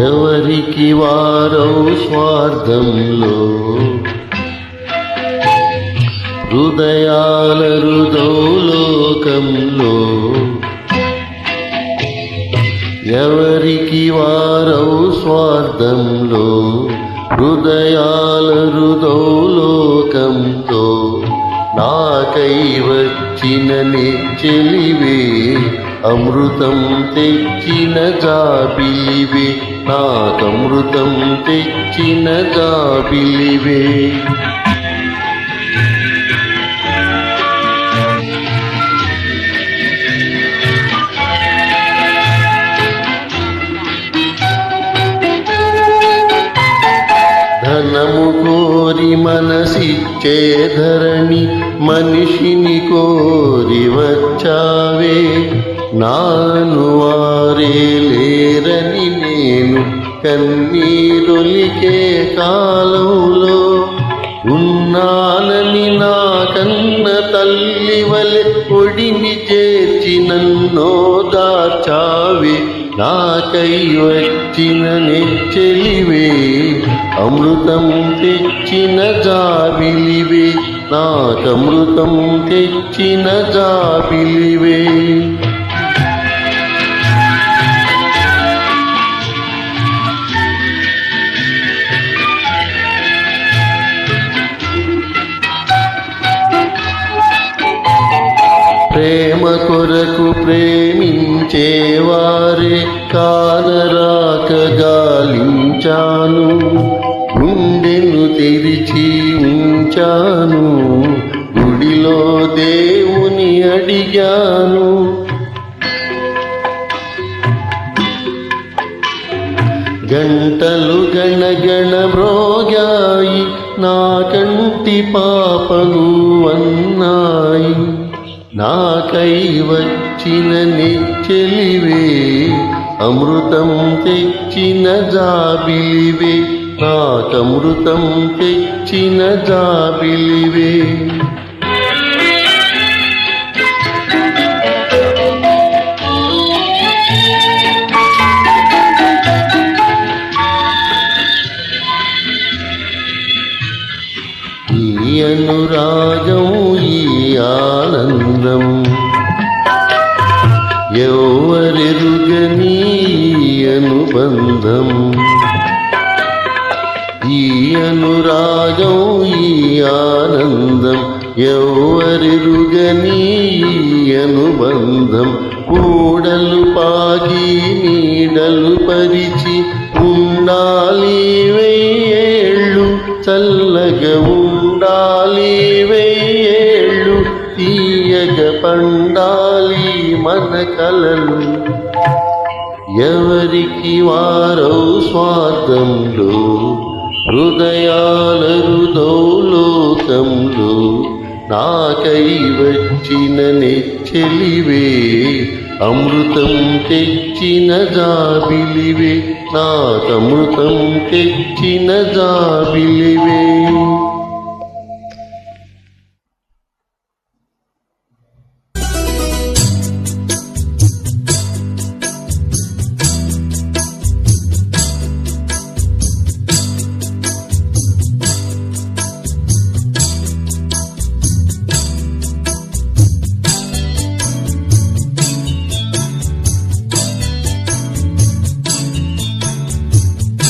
ఎవరికి వారో స్వార్థంలో హృదయాల లోకంలో ఎవరికి వారో స్వార్థంలో హృదయాల లోకంలో నాకై వచ్చిన చెలివే అమృతం తెచ్చిన జాబిలివే నాకమృతం తెచ్చిన జాబిలివే ధనము కోరి మనసిచ్చే ధరణి మనిషిని కోరి వచ్చావే నాను వారే లేరని నేను కన్నీరొలికే కాలంలో ఉన్నానని నా కన్న తల్లి వలె ఒడిని చేర్చి నన్నో దాచావే నాకై వచ్చిన చెలివే అమృతం తెచ్చిన జాబిలివే నాకమృతం తెచ్చిన జాబిలివే ప్రేమ కొరకు ప్రేమించేవారే కానరాక గాలించాను గుండెను తెరిచి ఉంచాను గుడిలో దేవుని అడిగాను గంటలు గణగణ మ్రోగాయి నా కంటి పాపను అన్నాయి నాకై వచ్చిన చెలివే అమృతం తెచ్చిన జాబిలివే నాకమృతం తెచ్చిన జాబిలివే ఈ అనురాగం ఈ ఆనందం ఎవరెరుగని అనుబంధం ఈ అనురాగం ఈ ఆనందం ఎవరెరుగని అనుబంధం కూడలు పాగి నీడలు పరిచి ఉండాలి వెయ్యేళ్ళు చల్లగా ఉండాలి వెయ్యేళ్ళు తీయగ పండాలి మన కలలు ఎవరికి వారో స్వార్థంలో హృదయాల లోకంలో నాకై వచ్చిన చెలివే అమృతం తెచ్చిన జాబిలివే నాకమృతం తెచ్చిన జాబిలివే